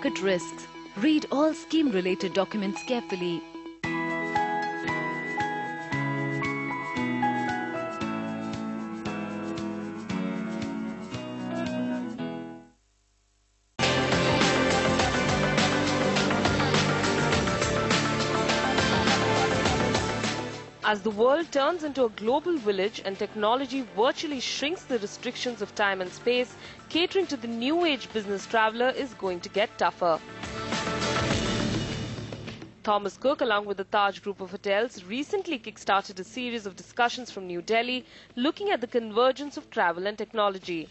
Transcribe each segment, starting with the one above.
market risks. Read all scheme-related documents carefully. As the world turns into a global village and technology virtually shrinks the restrictions of time and space, catering to the new age business traveler is going to get tougher. Thomas Cook, along with the Taj Group of Hotels, recently kick-started a series of discussions from New Delhi looking at the convergence of travel and technology.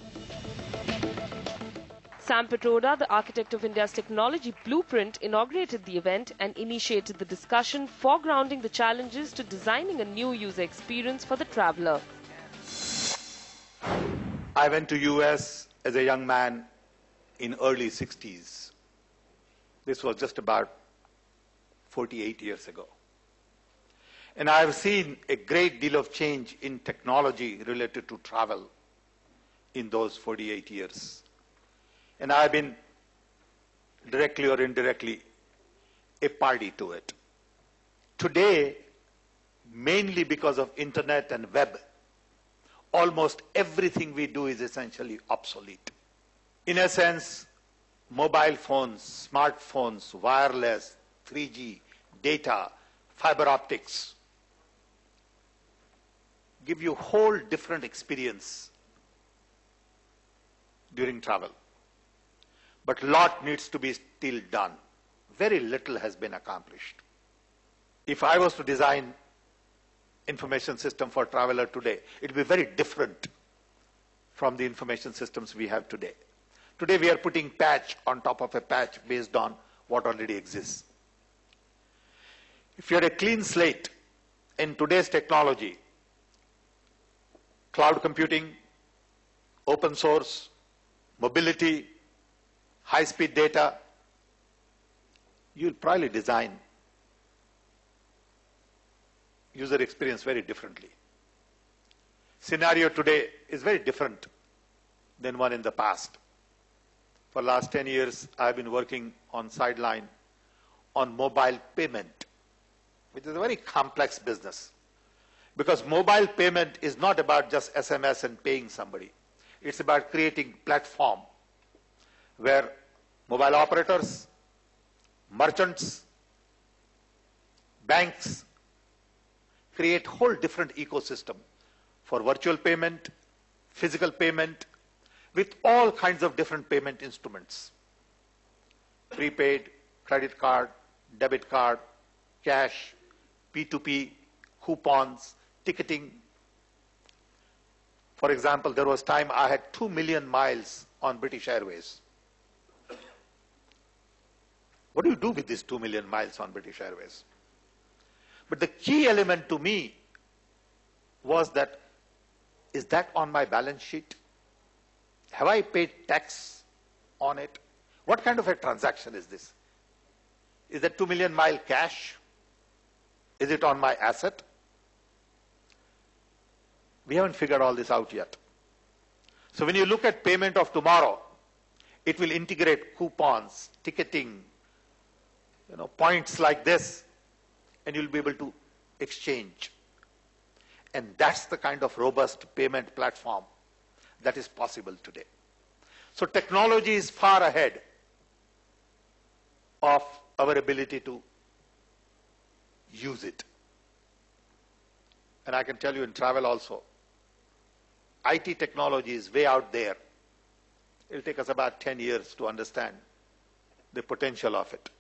Sam Pitroda, the architect of India's technology blueprint, inaugurated the event and initiated the discussion, foregrounding the challenges to designing a new user experience for the traveler. I went to US as a young man in early 60s. This was just about 48 years ago. And I have seen a great deal of change in technology related to travel in those 48 years. And I have been directly or indirectly a party to it. Today, mainly because of internet and web, almost everything we do is essentially obsolete. In a sense, mobile phones, smartphones, wireless, 3G, data, fiber optics give you a whole different experience during travel. But a lot needs to be still done. Very little has been accomplished. If I was to design information system for traveler today, it would be very different from the information systems we have today. Today we are putting patch on top of a patch based on what already exists. If you had a clean slate in today's technology, cloud computing, open source, mobility, high-speed data, you'll probably design user experience very differently. Scenario today is very different than one in the past. For the last 10 years, I've been working on sideline on mobile payment, which is a very complex business. Because mobile payment is not about just SMS and paying somebody. It's about creating platform where mobile operators, merchants, banks create whole different ecosystem for virtual payment, physical payment, with all kinds of different payment instruments. Prepaid, credit card, debit card, cash, P2P, coupons, ticketing. For example, there was time I had 2 million miles on British Airways. What do you do with these 2 million miles on British Airways? But the key element to me was that, is that on my balance sheet? Have I paid tax on it? What kind of a transaction is this? Is that 2 million mile cash? Is it on my asset? We haven't figured all this out yet. So when you look at payment of tomorrow, it will integrate coupons, ticketing, points like this, and you'll be able to exchange. And that's the kind of robust payment platform that is possible today. So technology is far ahead of our ability to use it. And I can tell you in travel also, IT technology is way out there. It'll take us about 10 years to understand the potential of it.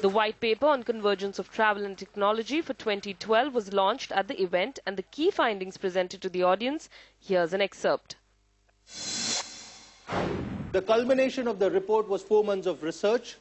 The white paper on convergence of travel and technology for 2012 was launched at the event, and the key findings presented to the audience. Here's an excerpt. The culmination of the report was 4 months of research.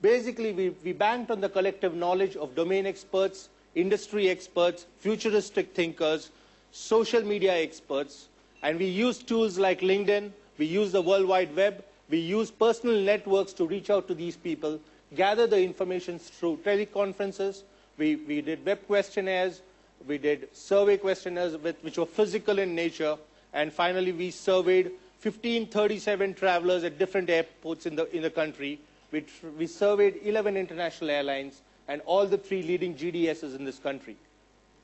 Basically, we banked on the collective knowledge of domain experts, industry experts, futuristic thinkers, social media experts, and we used tools like LinkedIn, we used the World Wide Web, we used personal networks to reach out to these people, gather the information through teleconferences, we did web questionnaires, we did survey questionnaires which were physical in nature, And finally, we surveyed 1537 travelers at different airports in the country. We surveyed 11 international airlines and all the 3 leading GDSs in this country.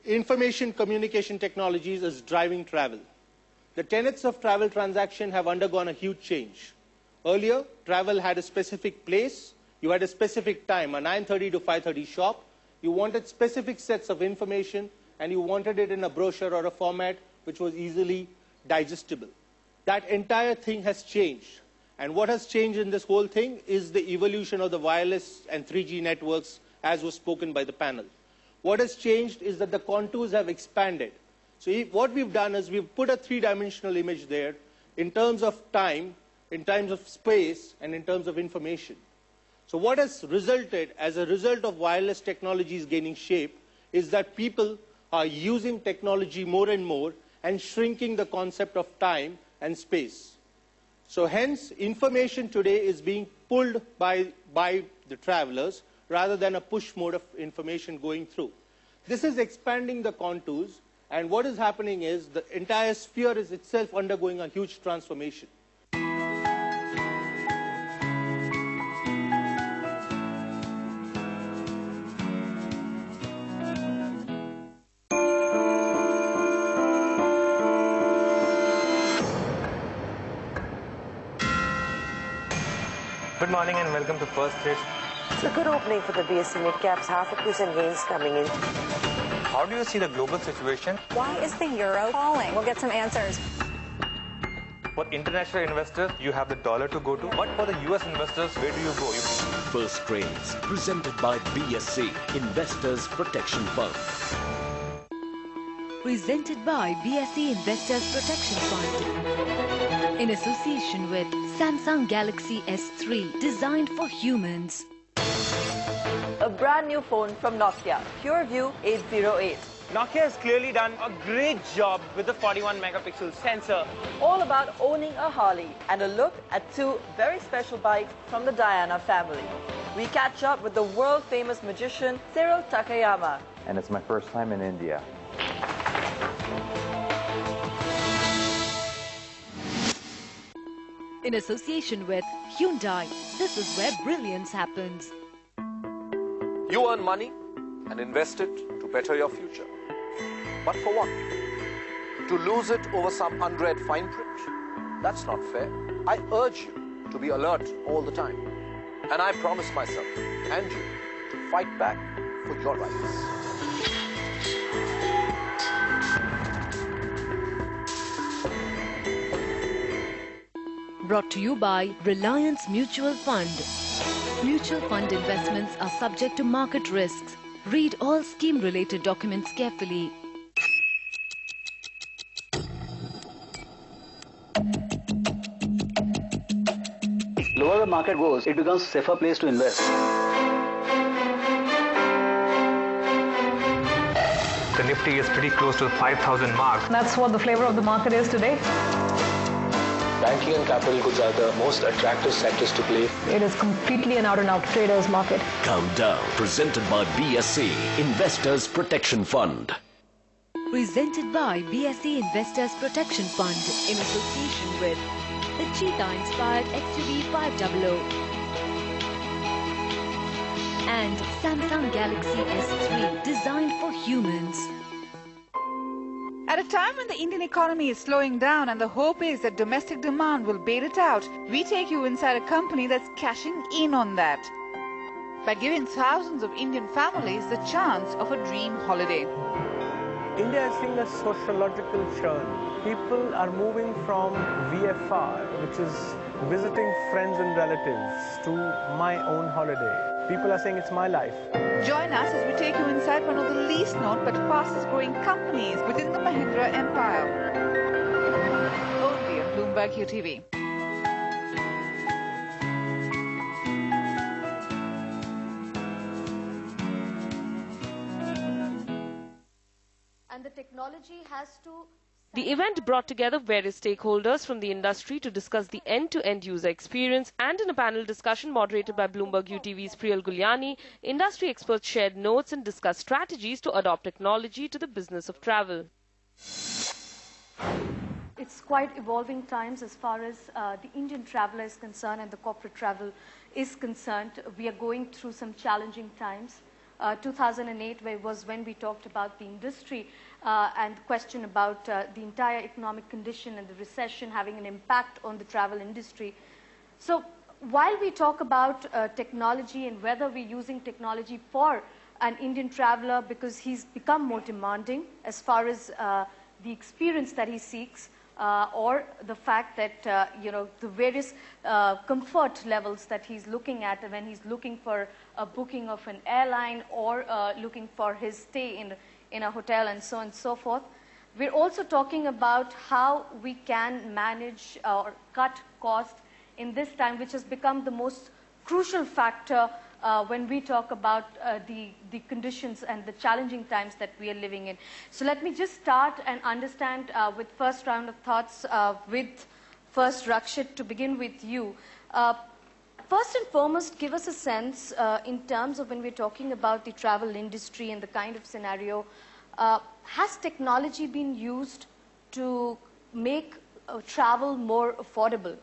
Information communication technologies is driving travel. The tenets of travel transaction have undergone a huge change. Earlier, travel had a specific place. You had a specific time, a 9:30 to 5:30 shop. You wanted specific sets of information, and you wanted it in a brochure or a format which was easily digestible. That entire thing has changed. And what has changed in this whole thing is the evolution of the wireless and 3G networks, as was spoken by the panel. What has changed is that the contours have expanded. So what we've done is we've put a 3-dimensional image there in terms of time, in terms of space, and in terms of information. So what has resulted as a result of wireless technologies gaining shape is that people are using technology more and more and shrinking the concept of time and space. So hence, information today is being pulled by the travelers rather than a push mode of information going through. This is expanding the contours, and what is happening is the entire sphere is itself undergoing a huge transformation. Good morning and welcome to First Hit. It's a good opening for the BSE mid-caps, 0.5% gains coming in. How do you see the global situation? Why is the euro falling? We'll get some answers. For international investors, you have the dollar to go to. But for the US investors, where do you go? First Trades, presented by BSE, Investors Protection Fund. Presented by BSE Investors Protection Fund. In association with Samsung Galaxy S3, designed for humans. A brand new phone from Nokia, PureView 808. Nokia has clearly done a great job with the 41-megapixel sensor. All about owning a Harley and a look at 2 very special bikes from the Diana family. We catch up with the world-famous magician Cyril Takayama. And it's my first time in India. In association with Hyundai, this is where brilliance happens. You earn money and invest it to better your future. But for what? To lose it over some unread fine print? That's not fair. I urge you to be alert all the time. And I promise myself and you to fight back for your rights. Brought to you by Reliance Mutual Fund. Mutual fund investments are subject to market risks. Read all scheme-related documents carefully. Lower the market goes, it becomes a safer place to invest. The Nifty is pretty close to the 5,000 mark. That's what the flavor of the market is today. Banking and capital goods are the most attractive sectors to play. It is completely an out-and-out traders market. Countdown, presented by BSE, Investors Protection Fund. Presented by BSE Investors Protection Fund in association with the Cheetah-inspired XUV 500 and Samsung Galaxy S3, designed for humans. At a time when the Indian economy is slowing down and the hope is that domestic demand will bait it out, we take you inside a company that's cashing in on that by giving thousands of Indian families the chance of a dream holiday. India has seen a sociological churn. People are moving from VFR, which is visiting friends and relatives, to my own holiday. People are saying it's my life. Join us as we take you inside one of the least known but fastest growing companies within the Mahindra empire. Only on Bloomberg UTV. And the technology has to... The event brought together various stakeholders from the industry to discuss the end-to-end user experience, and in a panel discussion moderated by Bloomberg UTV's Priyal Gulyani, industry experts shared notes and discussed strategies to adopt technology to the business of travel. It's quite evolving times as far as the Indian traveler is concerned and the corporate travel is concerned. We are going through some challenging times. 2008 was when we talked about the industry and the question about the entire economic condition and the recession having an impact on the travel industry. So while we talk about technology and whether we're using technology for an Indian traveler because he's become more demanding as far as the experience that he seeks, or the fact that the various comfort levels that he's looking at when he's looking for a booking of an airline or looking for his stay in a hotel and so on and so forth. We're also talking about how we can manage or cut costs in this time, which has become the most crucial factor when we talk about the conditions and the challenging times that we are living in. So let me just start and understand with first round of thoughts with first Rakshit, to begin with you. First and foremost, give us a sense in terms of when we're talking about the travel industry and the kind of scenario, has technology been used to make travel more affordable,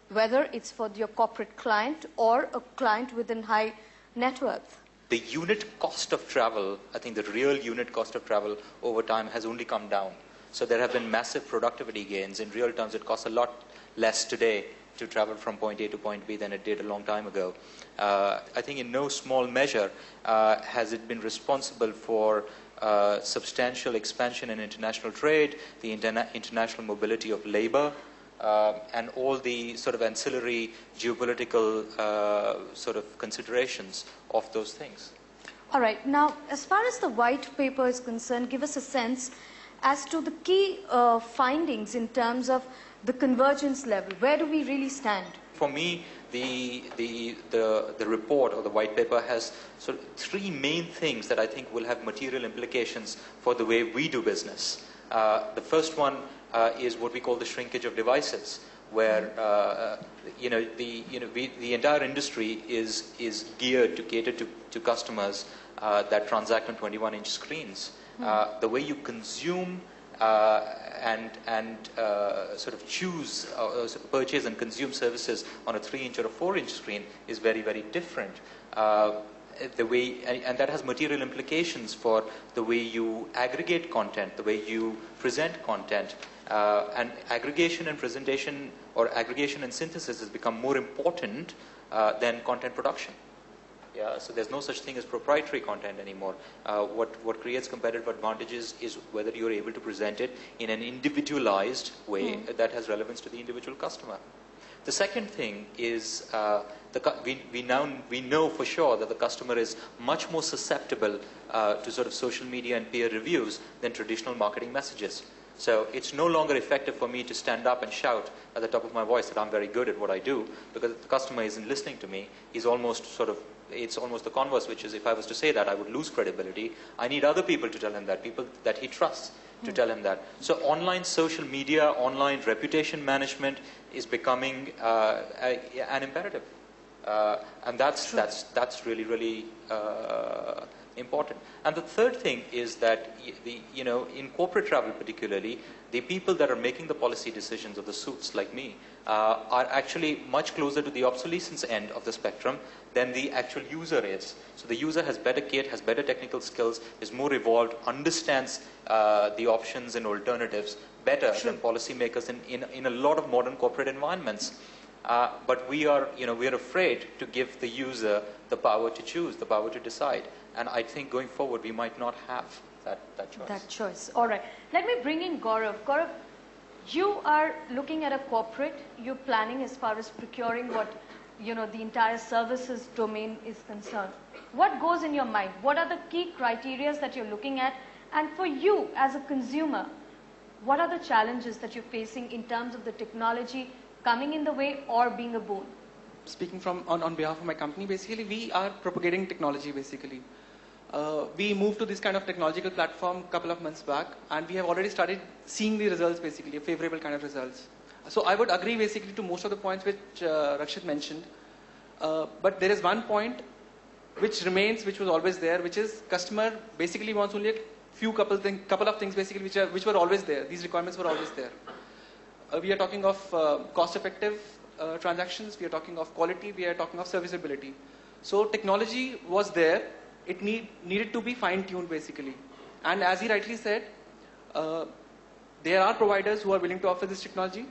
whether it's for your corporate client or a client within high net worth? The unit cost of travel, I think the real unit cost of travel over time has only come down. So there have been massive productivity gains. In real terms, it costs a lot less today to travel from point A to point B than it did a long time ago. I think in no small measure has it been responsible for substantial expansion in international trade, the international mobility of labor, and all the sort of ancillary geopolitical sort of considerations of those things. All right. Now, as far as the white paper is concerned, give us a sense as to the key findings in terms of the convergence level. Where do we really stand? For me, the report or the white paper has sort of three main things that I think will have material implications for the way we do business. The first one is what we call the shrinkage of devices, where the entire industry is geared to cater to customers that transact on 21-inch screens. The way you consume and sort of choose, purchase and consume services on a 3-inch or a 4-inch screen is very, very different. The way, and that has material implications for the way you aggregate content, the way you present content, and aggregation and presentation, or aggregation and synthesis, has become more important than content production. Yeah, so there's no such thing as proprietary content anymore. What creates competitive advantages is whether you're able to present it in an individualized way that has relevance to the individual customer. The second thing is we know for sure that the customer is much more susceptible to sort of social media and peer reviews than traditional marketing messages. So it's no longer effective for me to stand up and shout at the top of my voice that I'm very good at what I do, because the customer isn't listening to me. He's almost sort of, it's almost the converse, which is if I was to say that, I would lose credibility. I need other people to tell him that, people that he trusts to tell him that. So online social media, online reputation management is becoming an imperative. And that's really, really important. And the third thing is that in corporate travel particularly, the people that are making the policy decisions, of the suits like me, are actually much closer to the obsolescence end of the spectrum than the actual user is. So the user has better kit, has better technical skills, is more evolved, understands the options and alternatives better than policymakers in a lot of modern corporate environments. But we are afraid to give the user the power to choose, the power to decide. And I think going forward, we might not have that choice. That choice. All right. Let me bring in Gaurav. Gaurav, you are looking at a corporate. You're planning as far as procuring what, the entire services domain is concerned. What goes in your mind? What are the key criteria that you're looking at? And for you as a consumer, what are the challenges that you're facing in terms of the technology coming in the way or being a boon? Speaking on behalf of my company, basically, we are propagating technology, basically. We moved to this kind of technological platform a couple of months back, and we have already started seeing the results, basically, favorable kind of results. So I would agree, basically, to most of the points which Rakshit mentioned. But there is one point which remains, which was always there, which is customer basically wants only a couple of things, basically, which were always there. These requirements were always there. we are talking of cost-effective transactions, we are talking of quality, we are talking of serviceability. So technology was there, it needed to be fine-tuned basically. And as he rightly said, there are providers who are willing to offer this technology,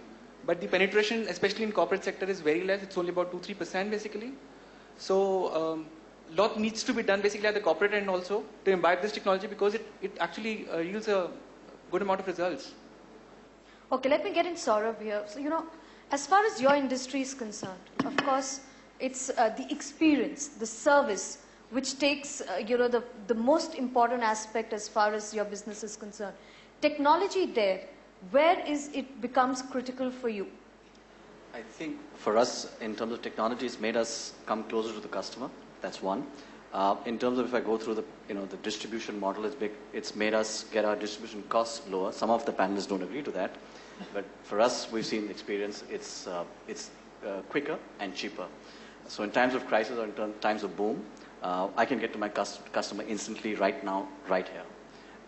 but the penetration, especially in corporate sector, is very less. It's only about 2-3% basically. So lot needs to be done basically at the corporate end also to imbibe this technology, because it actually yields a good amount of results. Okay, let me get in Saurabh here. So, as far as your industry is concerned, of course, it's the experience, the service, which takes, the most important aspect as far as your business is concerned. Technology there, where is it becomes critical for you? I think for us, in terms of technology, it's made us come closer to the customer. That's one. In terms of if I go through the distribution model is big, it's made us get our distribution costs lower. Some of the panelists don't agree to that, but for us, we've seen the experience. It's quicker and cheaper. So in times of crisis or in times of boom, I can get to my customer instantly, right now, right here.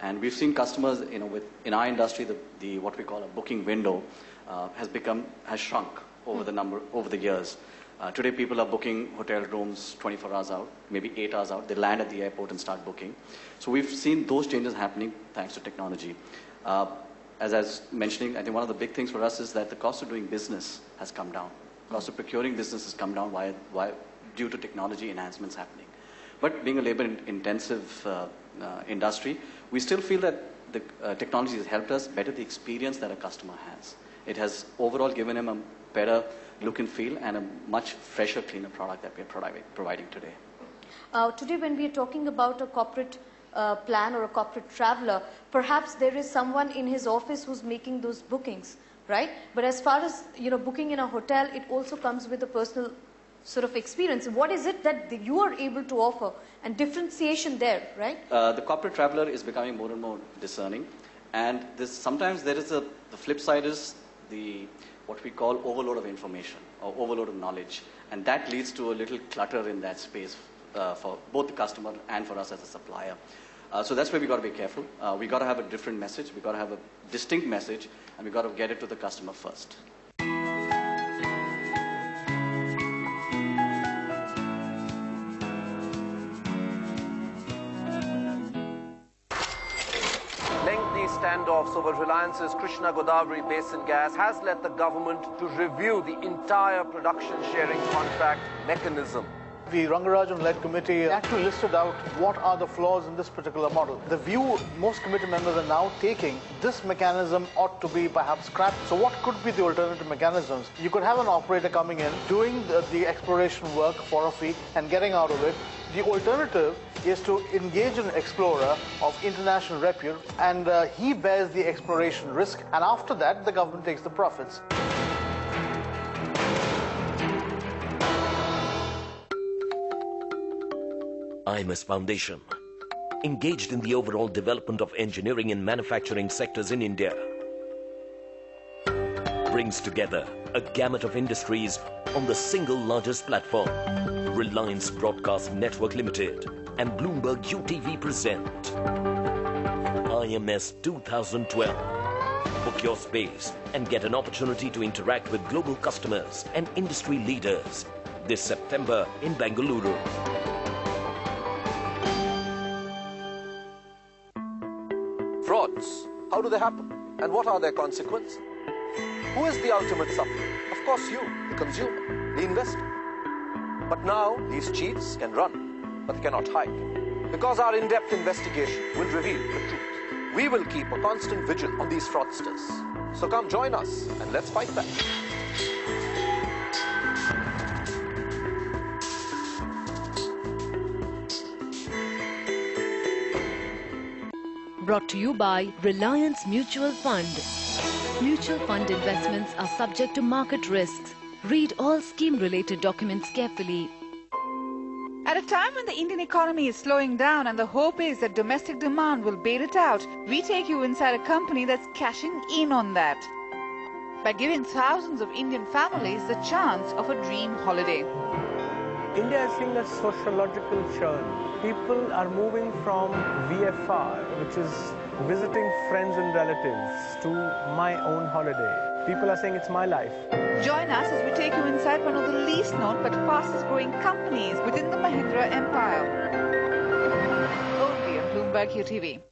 And we've seen customers, in our industry, the what we call a booking window has shrunk over the years. Today, people are booking hotel rooms 24 hours out, maybe 8 hours out. They land at the airport and start booking. So we've seen those changes happening thanks to technology. As I was mentioning, I think one of the big things for us is that the cost of doing business has come down. Cost of procuring business has come down due to technology enhancements happening. But being a labor-intensive industry, we still feel that the technology has helped us better the experience that a customer has. It has overall given him a better look and feel and a much fresher, cleaner product that we are providing today. Today, when we are talking about a corporate plan or a corporate traveler, perhaps there is someone in his office who's making those bookings, right? But as far as booking in a hotel, it also comes with a personal sort of experience. What is it that you are able to offer, and differentiation there, right? The corporate traveler is becoming more and more discerning, and sometimes there is the flip side is what we call overload of information or overload of knowledge, and that leads to a little clutter in that space for both the customer and for us as a supplier. So that's where we got to be careful. We got to have a different message. We got to have a distinct message, and we got to get it to the customer first. Standoffs over Reliance's Krishna Godavari Basin gas has led the government to review the entire production sharing contract mechanism. The Rangarajan-led committee actually listed out what are the flaws in this particular model. The view most committee members are now taking, this mechanism ought to be perhaps scrapped. So what could be the alternative mechanisms? You could have an operator coming in, doing the exploration work for a fee and getting out of it. The alternative is to engage an explorer of international repute, and he bears the exploration risk, and after that the government takes the profits. IMS Foundation, engaged in the overall development of engineering and manufacturing sectors in India, brings together a gamut of industries on the single largest platform. Reliance Broadcast Network Limited and Bloomberg UTV present IMS 2012. Book your space and get an opportunity to interact with global customers and industry leaders this September in Bengaluru. Frauds, how do they happen? And what are their consequences? Who is the ultimate sufferer? Of course you, the consumer, the investor. But now, these cheats can run, but they cannot hide. Because our in-depth investigation will reveal the truth. We will keep a constant vigil on these fraudsters. So come join us and let's fight back. Brought to you by Reliance Mutual Fund. Mutual fund investments are subject to market risks. Read all scheme-related documents carefully. At a time when the Indian economy is slowing down and the hope is that domestic demand will bail it out, we take you inside a company that's cashing in on that by giving thousands of Indian families the chance of a dream holiday. India is seeing a sociological churn. People are moving from VFR, which is visiting friends and relatives, to my own holiday. People are saying it's my life. Join us as we take you inside one of the least known but fastest growing companies within the Mahindra empire. Only on Bloomberg UTV.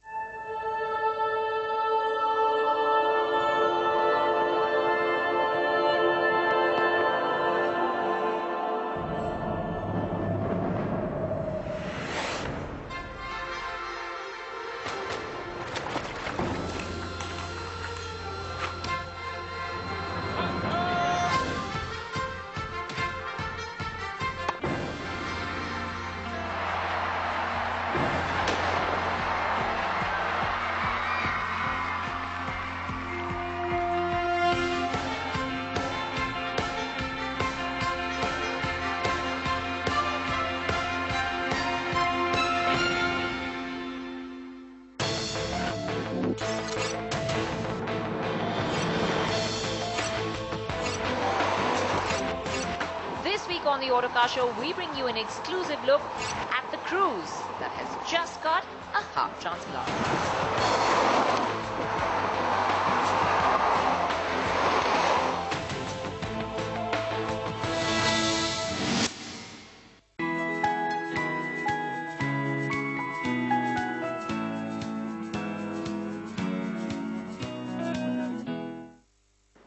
On the Autocar Show, we bring you an exclusive look at the cruise that has just got a half Chancellor.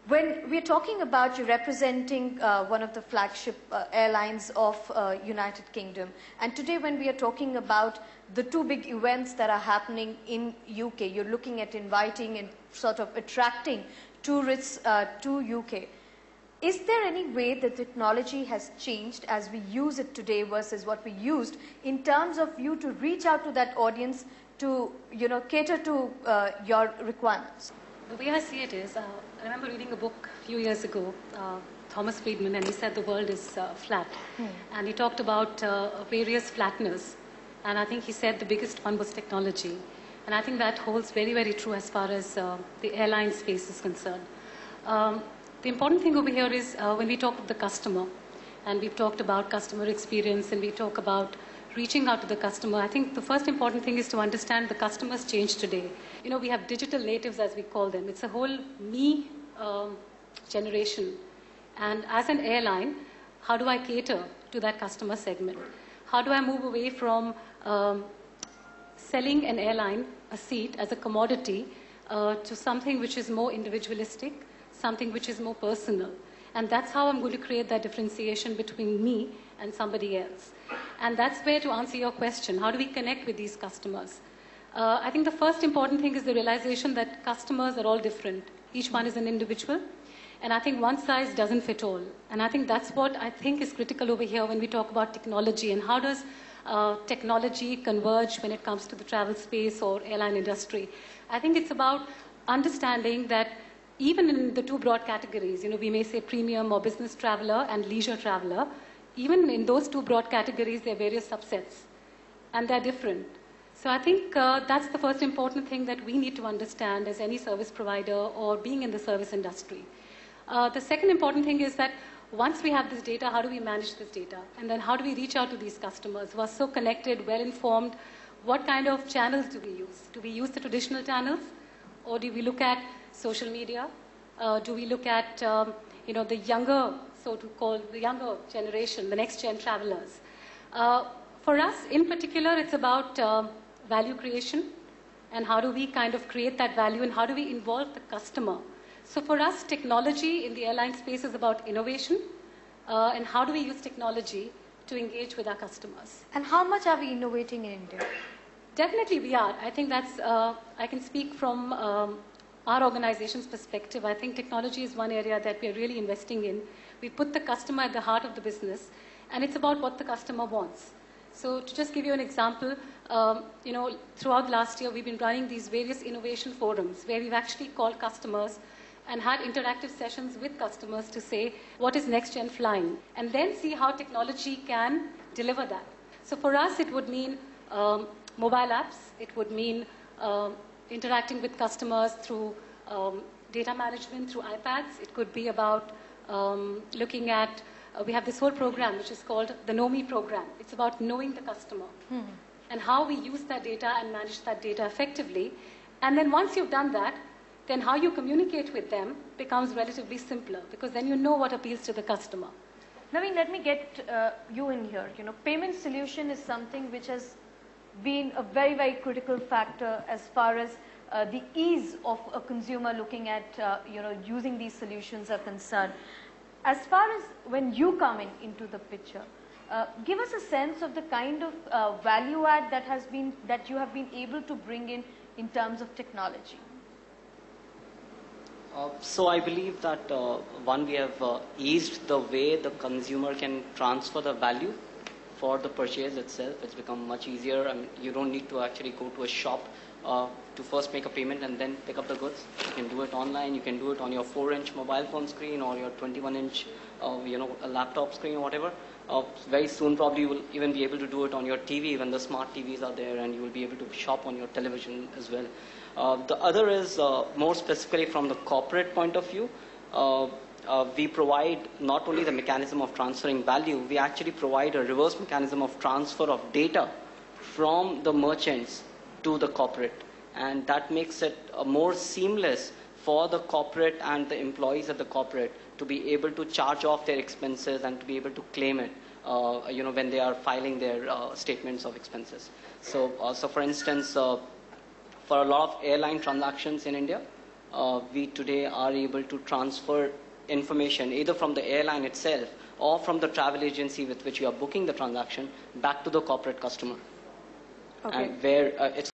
When we're talking about you representing one of the flagship airlines of United Kingdom, and today when we are talking about the two big events that are happening in UK, you're looking at inviting and sort of attracting tourists to UK. Is there any way that technology has changed as we use it today versus what we used in terms of you to reach out to that audience to, cater to your requirements? The way I see it is, I remember reading a book a few years ago, Thomas Friedman, and he said the world is flat. And he talked about various flatness. And I think he said the biggest one was technology. And I think that holds very, very true as far as the airline space is concerned. The important thing over here is when we talk of the customer, and we've talked about customer experience, and we talk about reaching out to the customer, I think the first important thing is to understand the customer's change today. We have digital natives, as we call them. It's a whole me generation. And as an airline, how do I cater to that customer segment? How do I move away from selling an airline a seat as a commodity to something which is more individualistic, something which is more personal? And that's how I'm going to create that differentiation between me and somebody else. And that's where, to answer your question, how do we connect with these customers? I think the first important thing is the realization that customers are all different. Each one is an individual. And I think one size doesn't fit all. And I think that's what I think is critical over here when we talk about technology and how does technology converge when it comes to the travel space or airline industry. I think it's about understanding that even in the two broad categories, we may say premium or business traveler and leisure traveler, even in those two broad categories, there are various subsets, and they're different. So I think that's the first important thing that we need to understand as any service provider or being in the service industry. The second important thing is that once we have this data, how do we manage this data? And then how do we reach out to these customers who are so connected, well-informed? What kind of channels do we use? Do we use the traditional channels? Or do we look at social media? Do we look at the younger, so to call the younger generation, the next gen travelers? For us in particular, it's about value creation and how do we kind of create that value and how do we involve the customer. So for us, technology in the airline space is about innovation and how do we use technology to engage with our customers. And how much are we innovating in India? Definitely we are. I think that's, I can speak from our organization's perspective. I think technology is one area that we're really investing in. We put the customer at the heart of the business, and it's about what the customer wants. So to just give you an example, throughout last year, we've been running these various innovation forums where we've actually called customers and had interactive sessions with customers to say, what is next-gen flying? And then see how technology can deliver that. So for us, it would mean mobile apps. It would mean interacting with customers through data management, through iPads. It could be about looking at, we have this whole program which is called the Know Me program. It's about knowing the customer and how we use that data and manage that data effectively. And then once you've done that, then how you communicate with them becomes relatively simpler, because then you know what appeals to the customer. Naveen, let me get you in here. You know, payment solution is something which has been a very, very critical factor as far as the ease of a consumer looking at, using these solutions are concerned. As far as when you come into the picture, give us a sense of the kind of value add that you have been able to bring in terms of technology. So I believe that one, we have eased the way the consumer can transfer the value for the purchase itself. It's become much easier. I mean, you don't need to actually go to a shop to first make a payment and then pick up the goods. You can do it online. You can do it on your 4-inch mobile phone screen or your 21-inch, a laptop screen or whatever. Very soon, probably you will even be able to do it on your TV when the smart TVs are there, and you will be able to shop on your television as well. The other is more specifically from the corporate point of view. We provide not only the mechanism of transferring value, we actually provide a reverse mechanism of transfer of data from the merchants to the corporate. And that makes it more seamless for the corporate and the employees at the corporate to be able to charge off their expenses and to be able to claim it, when they are filing their statements of expenses. So for instance, for a lot of airline transactions in India, we today are able to transfer information either from the airline itself or from the travel agency with which you are booking the transaction back to the corporate customer. Okay. And where it's